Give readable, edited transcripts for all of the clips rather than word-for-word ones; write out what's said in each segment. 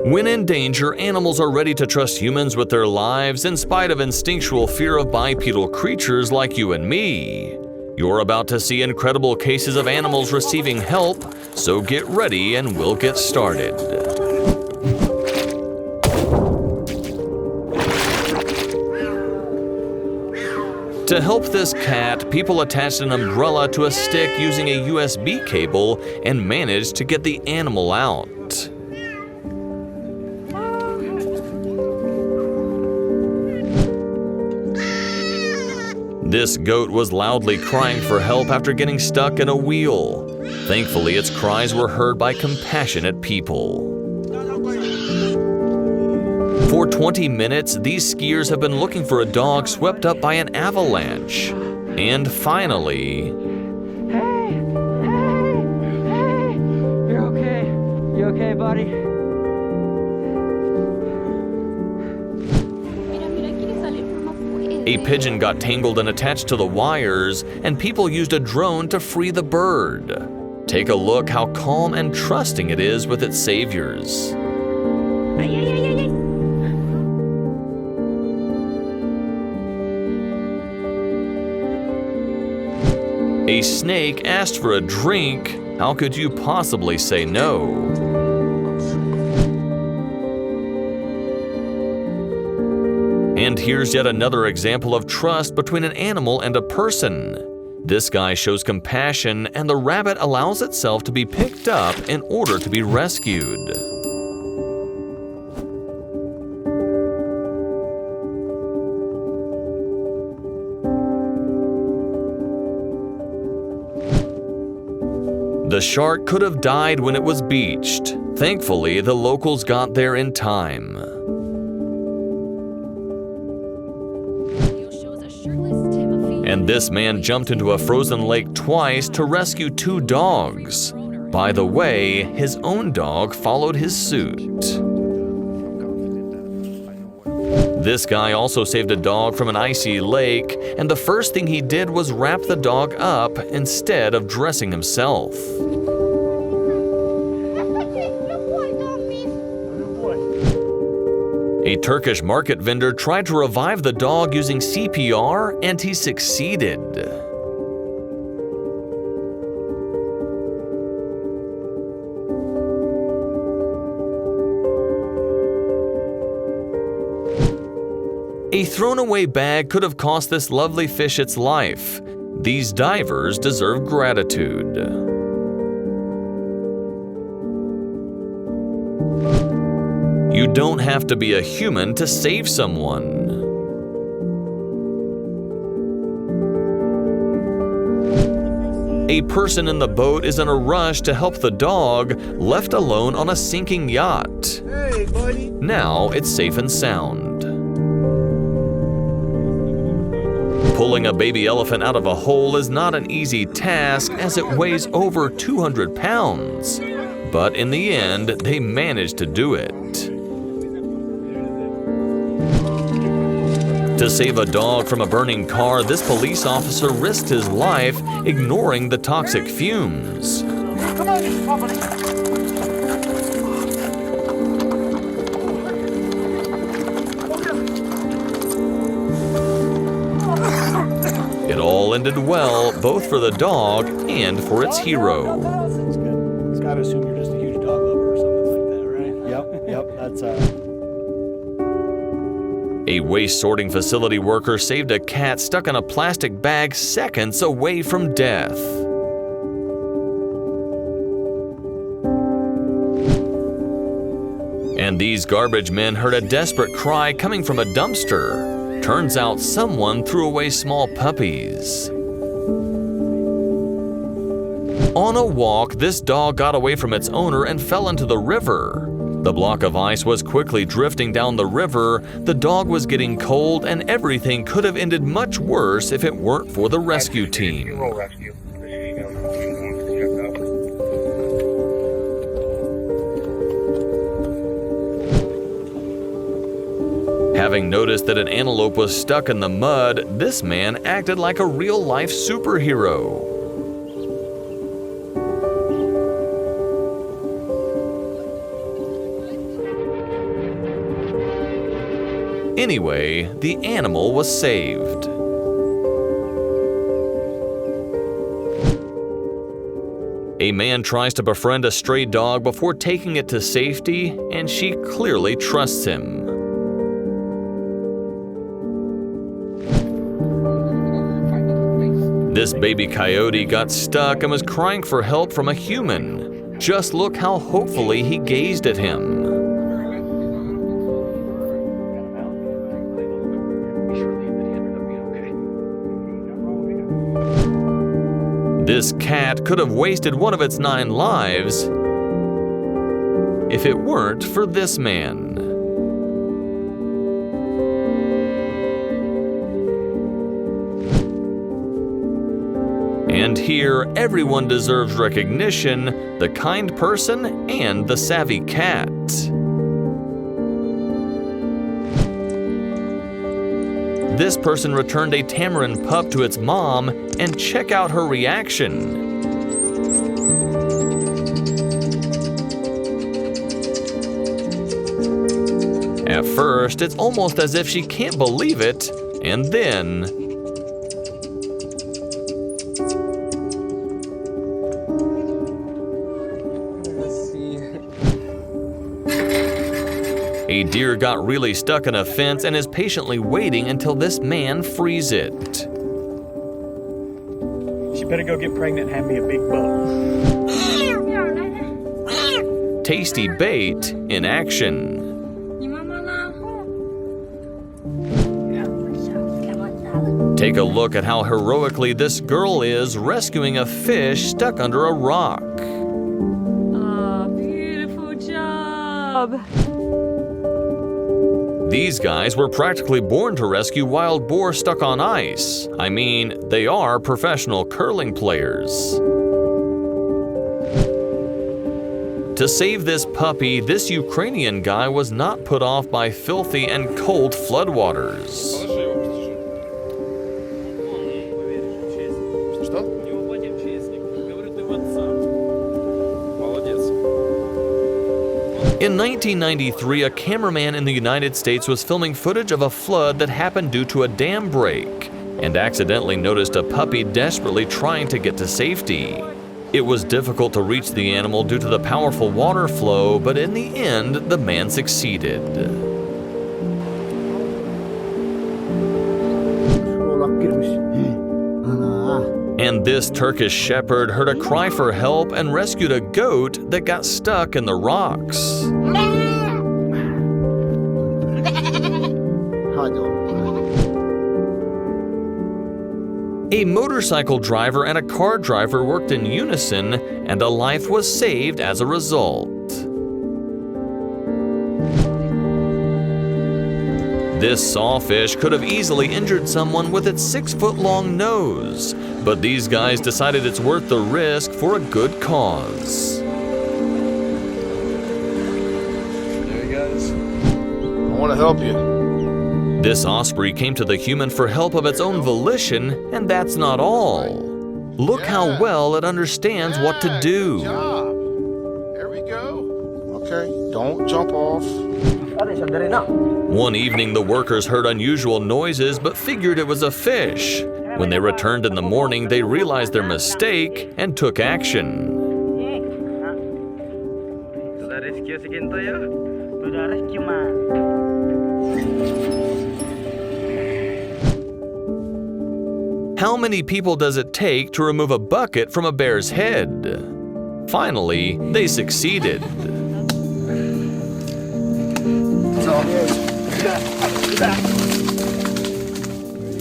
When in danger, animals are ready to trust humans with their lives in spite of instinctual fear of bipedal creatures like you and me. You're about to see incredible cases of animals receiving help, so get ready and we'll get started. To help this cat, people attached an umbrella to a stick using a USB cable and managed to get the animal out. This goat was loudly crying for help after getting stuck in a wheel. Thankfully, its cries were heard by compassionate people. For 20 minutes, these skiers have been looking for a dog swept up by an avalanche. And finally... Hey! You're okay. You okay, buddy? A pigeon got tangled and attached to the wires, and people used a drone to free the bird. Take a look how calm and trusting it is with its saviors. A snake asked for a drink. How could you possibly say no? And here's yet another example of trust between an animal and a person. This guy shows compassion, and the rabbit allows itself to be picked up in order to be rescued. The shark could have died when it was beached. Thankfully, the locals got there in time. And this man jumped into a frozen lake twice to rescue 2 dogs. By the way, his own dog followed his suit. This guy also saved a dog from an icy lake, and the first thing he did was wrap the dog up instead of dressing himself. A Turkish market vendor tried to revive the dog using CPR, and he succeeded. A thrown-away bag could have cost this lovely fish its life. These divers deserve gratitude. You don't have to be a human to save someone. A person in the boat is in a rush to help the dog, left alone on a sinking yacht. Hey, buddy. Now it's safe and sound. Pulling a baby elephant out of a hole is not an easy task, as it weighs over 200 pounds. But in the end, they managed to do it. To save a dog from a burning car, this police officer risked his life, ignoring the toxic fumes. Come on, buddy. It all ended well, both for the dog and for its hero. That's good. It's got to assume you're just a huge dog lover or something like that, right? Yep, that's A waste sorting facility worker saved a cat stuck in a plastic bag seconds away from death. And these garbage men heard a desperate cry coming from a dumpster. Turns out someone threw away small puppies. On a walk, this dog got away from its owner and fell into the river. The block of ice was quickly drifting down the river, the dog was getting cold, and everything could have ended much worse if it weren't for the rescue team. Having noticed that an antelope was stuck in the mud, this man acted like a real-life superhero. Anyway, the animal was saved. A man tries to befriend a stray dog before taking it to safety, and she clearly trusts him. This baby coyote got stuck and was crying for help from a human. Just look how hopefully he gazed at him. This cat could have wasted one of its 9 lives if it weren't for this man. And here, everyone deserves recognition, the kind person and the savvy cat. This person returned a tamarin pup to its mom, and check out her reaction. At first, it's almost as if she can't believe it, and then a deer got really stuck in a fence and is patiently waiting until this man frees it. She better go get pregnant and have me a big buck. Tasty bait in action. Take a look at how heroically this girl is rescuing a fish stuck under a rock. Oh, beautiful job. These guys were practically born to rescue wild boar stuck on ice. I mean, they are professional curling players. To save this puppy, this Ukrainian guy was not put off by filthy and cold floodwaters. In 1993, a cameraman in the United States was filming footage of a flood that happened due to a dam break, and accidentally noticed a puppy desperately trying to get to safety. It was difficult to reach the animal due to the powerful water flow, but in the end, the man succeeded. And this Turkish shepherd heard a cry for help and rescued a goat that got stuck in the rocks. A motorcycle driver and a car driver worked in unison, and a life was saved as a result. This sawfish could have easily injured someone with its 6-foot-long nose, but these guys decided it's worth the risk for a good cause. There you guys. I want to help you. This osprey came to the human for help of its own volition, and that's not all. Look how well it understands what to do. Good job. There we go. Okay, don't jump off. One evening, the workers heard unusual noises but figured it was a fish. When they returned in the morning, they realized their mistake and took action. How many people does it take to remove a bucket from a bear's head? Finally, they succeeded.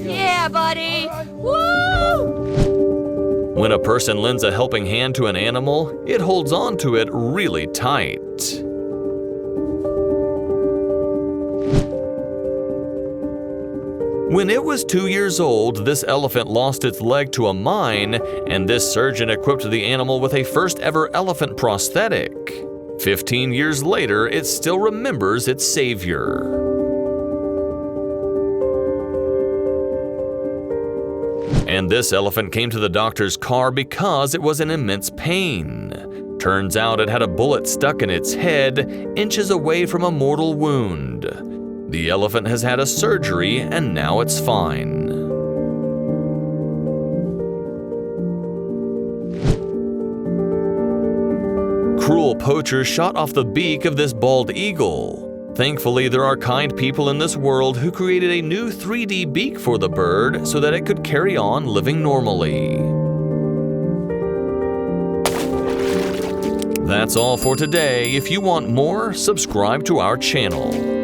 Yeah, buddy. Woo! When a person lends a helping hand to an animal, it holds on to it really tight. When it was 2 years old, this elephant lost its leg to a mine, and this surgeon equipped the animal with a first ever elephant prosthetic. 15 years later, it still remembers its savior. And this elephant came to the doctor's car because it was in immense pain. Turns out it had a bullet stuck in its head, inches away from a mortal wound. The elephant has had a surgery and now it's fine. Cruel poachers shot off the beak of this bald eagle. Thankfully, there are kind people in this world who created a new 3D beak for the bird so that it could carry on living normally. That's all for today. If you want more, subscribe to our channel.